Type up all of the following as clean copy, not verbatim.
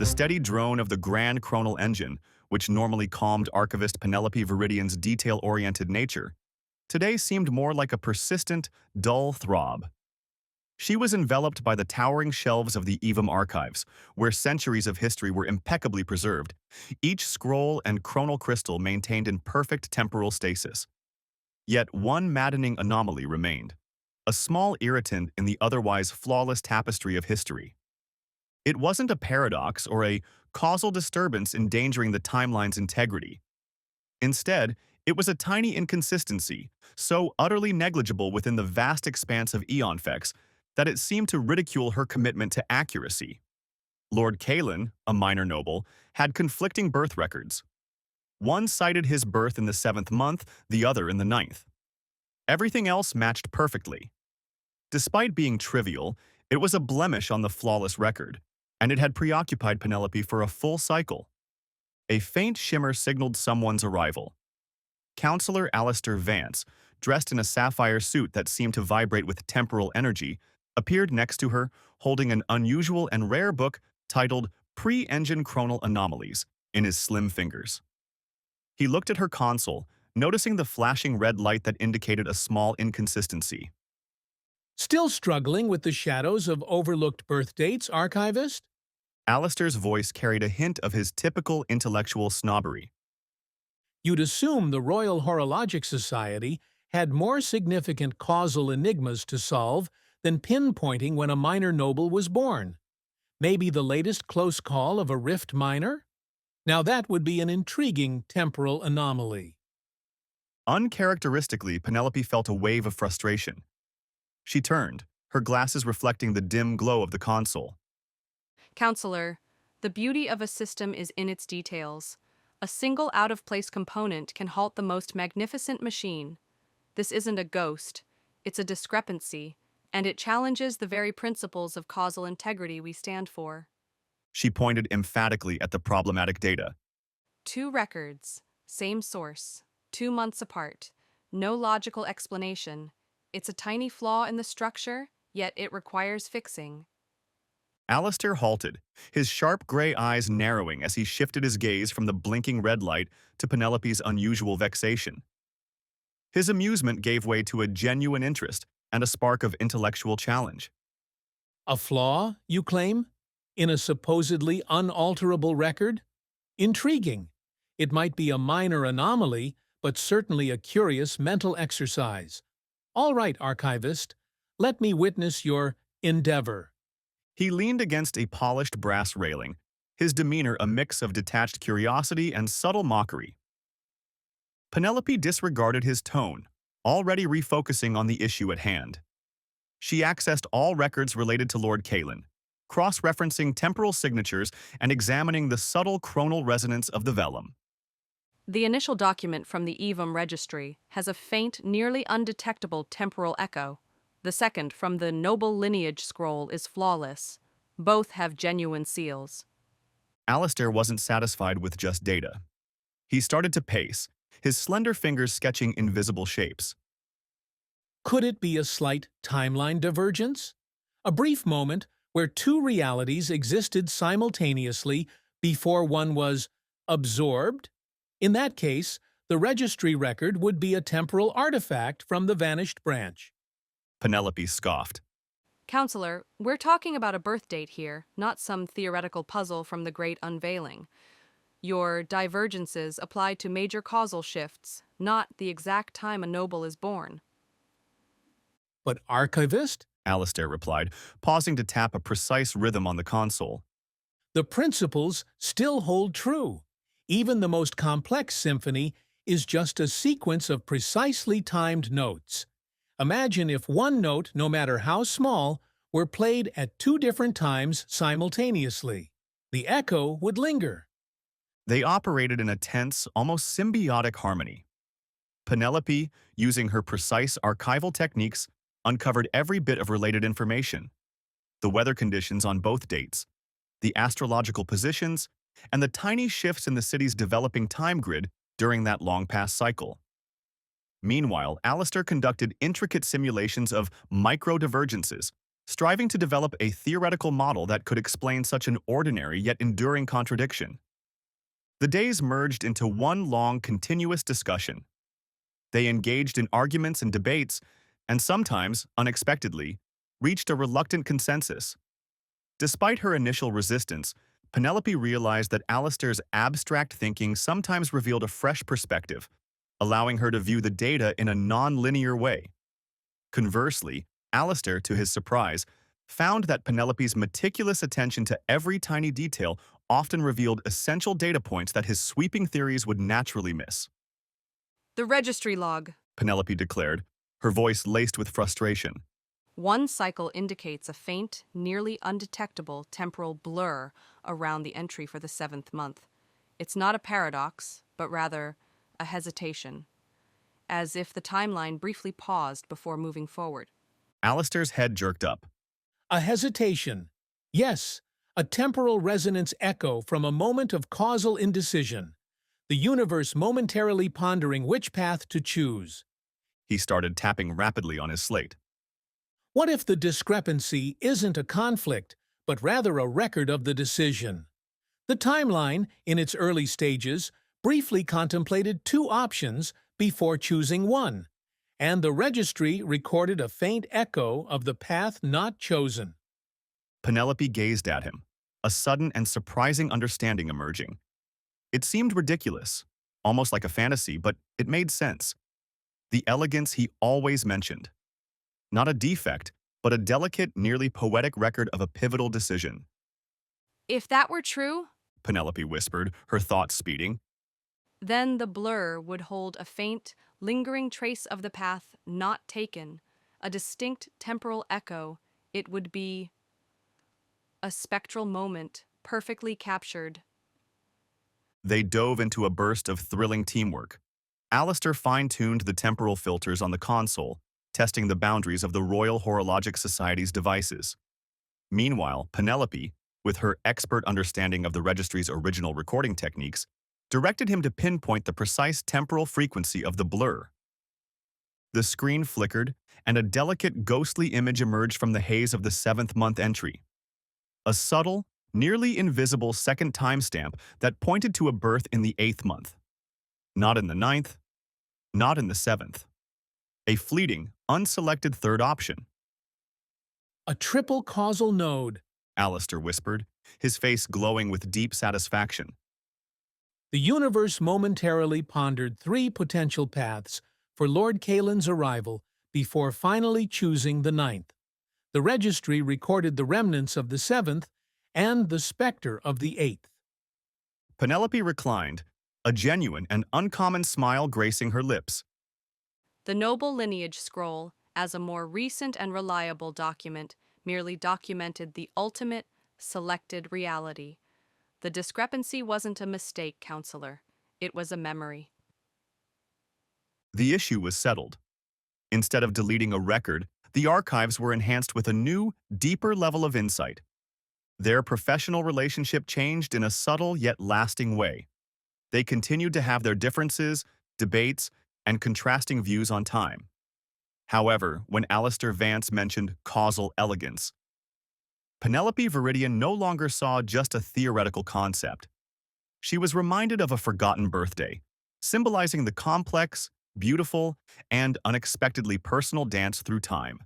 The steady drone of the grand chronal engine, which normally calmed Archivist Penelope Veridian's detail-oriented nature, today seemed more like a persistent, dull throb. She was enveloped by the towering shelves of the Aevum Archives, where centuries of history were impeccably preserved, each scroll and chronal crystal maintained in perfect temporal stasis. Yet one maddening anomaly remained, a small irritant in the otherwise flawless tapestry of history. It wasn't a paradox or a causal disturbance endangering the timeline's integrity. Instead, it was a tiny inconsistency, so utterly negligible within the vast expanse of Aeonfex that it seemed to ridicule her commitment to accuracy. Lord Caelan, a minor noble, had conflicting birth records. One cited his birth in the 7th month, the other in the 9th. Everything else matched perfectly. Despite being trivial, it was a blemish on the flawless record, and it had preoccupied Penelope for a full cycle. A faint shimmer signaled someone's arrival. Councillor Alistair Vance, dressed in a sapphire suit that seemed to vibrate with temporal energy, appeared next to her, holding an unusual and rare book titled Pre-Engine Chronal Anomalies in his slim fingers. He looked at her console, noticing the flashing red light that indicated a small inconsistency. Still struggling with the shadows of overlooked birth dates, Archivist? Alistair's voice carried a hint of his typical intellectual snobbery. You'd assume the Royal Horologic Society had more significant causal enigmas to solve than pinpointing when a minor noble was born. Maybe the latest close call of a rift minor? Now that would be an intriguing temporal anomaly. Uncharacteristically, Penelope felt a wave of frustration. She turned, her glasses reflecting the dim glow of the console. Counselor, the beauty of a system is in its details. A single out-of-place component can halt the most magnificent machine. This isn't a ghost, it's a discrepancy, and it challenges the very principles of causal integrity we stand for. She pointed emphatically at the problematic data. 2 records, same source, 2 months apart, no logical explanation. It's a tiny flaw in the structure, yet it requires fixing. Alistair halted, his sharp gray eyes narrowing as he shifted his gaze from the blinking red light to Penelope's unusual vexation. His amusement gave way to a genuine interest and a spark of intellectual challenge. A flaw, you claim? In a supposedly unalterable record? Intriguing. It might be a minor anomaly, but certainly a curious mental exercise. All right, Archivist, let me witness your endeavor. He leaned against a polished brass railing, his demeanor a mix of detached curiosity and subtle mockery. Penelope disregarded his tone, already refocusing on the issue at hand. She accessed all records related to Lord Caelan, cross-referencing temporal signatures and examining the subtle chronal resonance of the vellum. The initial document from the Aevum Registry has a faint, nearly undetectable temporal echo. The second, from the Noble Lineage scroll, is flawless. Both have genuine seals. Alistair wasn't satisfied with just data. He started to pace, his slender fingers sketching invisible shapes. Could it be a slight timeline divergence? A brief moment where 2 realities existed simultaneously before one was absorbed? In that case, the registry record would be a temporal artifact from the vanished branch. Penelope scoffed. Counselor, we're talking about a birth date here, not some theoretical puzzle from the Great Unveiling. Your divergences apply to major causal shifts, not the exact time a noble is born. But Archivist? Alistair replied, pausing to tap a precise rhythm on the console. The principles still hold true. Even the most complex symphony is just a sequence of precisely timed notes. Imagine if one note, no matter how small, were played at 2 different times simultaneously. The echo would linger. They operated in a tense, almost symbiotic harmony. Penelope, using her precise archival techniques, uncovered every bit of related information. The weather conditions on both dates, the astrological positions, and the tiny shifts in the city's developing time grid during that long-past cycle. Meanwhile, Alistair conducted intricate simulations of micro-divergences, striving to develop a theoretical model that could explain such an ordinary yet enduring contradiction. The days merged into one long, continuous discussion. They engaged in arguments and debates, and sometimes, unexpectedly, reached a reluctant consensus. Despite her initial resistance, Penelope realized that Alistair's abstract thinking sometimes revealed a fresh perspective, allowing her to view the data in a non-linear way. Conversely, Alistair, to his surprise, found that Penelope's meticulous attention to every tiny detail often revealed essential data points that his sweeping theories would naturally miss. The registry log. Penelope declared, her voice laced with frustration. One cycle indicates a faint, nearly undetectable temporal blur around the entry for the 7th month. It's not a paradox, but rather a hesitation, as if the timeline briefly paused before moving forward. Alistair's head jerked up. A hesitation. Yes, a temporal resonance echo from a moment of causal indecision. The universe momentarily pondering which path to choose. He started tapping rapidly on his slate. What if the discrepancy isn't a conflict, but rather a record of the decision? The timeline, in its early stages, briefly contemplated two options before choosing one, and the registry recorded a faint echo of the path not chosen. Penelope gazed at him, a sudden and surprising understanding emerging. It seemed ridiculous, almost like a fantasy, but it made sense. The elegance he always mentioned. Not a defect, but a delicate, nearly poetic record of a pivotal decision. If that were true, Penelope whispered, her thoughts speeding. then the blur would hold a faint, lingering trace of the path not taken, a distinct temporal echo. It would be a spectral moment, perfectly captured. They dove into a burst of thrilling teamwork. Alistair fine-tuned the temporal filters on the console, testing the boundaries of the Royal Horologic Society's devices. Meanwhile, Penelope, with her expert understanding of the registry's original recording techniques, directed him to pinpoint the precise temporal frequency of the blur. The screen flickered, and a delicate, ghostly image emerged from the haze of the 7th month entry. A subtle, nearly invisible second timestamp that pointed to a birth in the 8th month. Not in the 9th, not in the 7th. A fleeting, unselected third option. A triple causal node. Alistair whispered, his face glowing with deep satisfaction. The universe momentarily pondered three potential paths for Lord Kaelin's arrival before finally choosing the 9th. The registry recorded the remnants of the 7th and the specter of the 8th. Penelope reclined, a genuine and uncommon smile gracing her lips. The noble lineage scroll, as a more recent and reliable document, merely documented the ultimate, selected reality. The discrepancy wasn't a mistake, Councillor. It was a memory. The issue was settled. Instead of deleting a record, the archives were enhanced with a new, deeper level of insight. Their professional relationship changed in a subtle yet lasting way. They continued to have their differences, debates, and contrasting views on time. However, when Alistair Vance mentioned causal elegance, Penelope Veridian no longer saw just a theoretical concept. She was reminded of a forgotten birthday, symbolizing the complex, beautiful, and unexpectedly personal dance through time.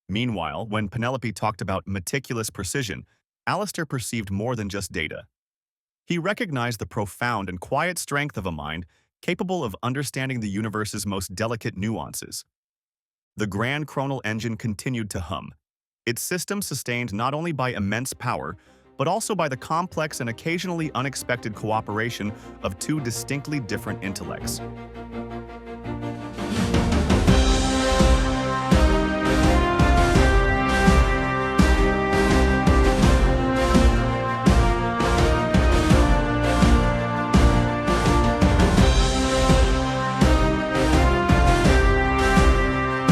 Meanwhile, when Penelope talked about meticulous precision, Alistair perceived more than just data. He recognized the profound and quiet strength of a mind capable of understanding the universe's most delicate nuances. The grand chronal engine continued to hum, its system sustained not only by immense power, but also by the complex and occasionally unexpected cooperation of two distinctly different intellects.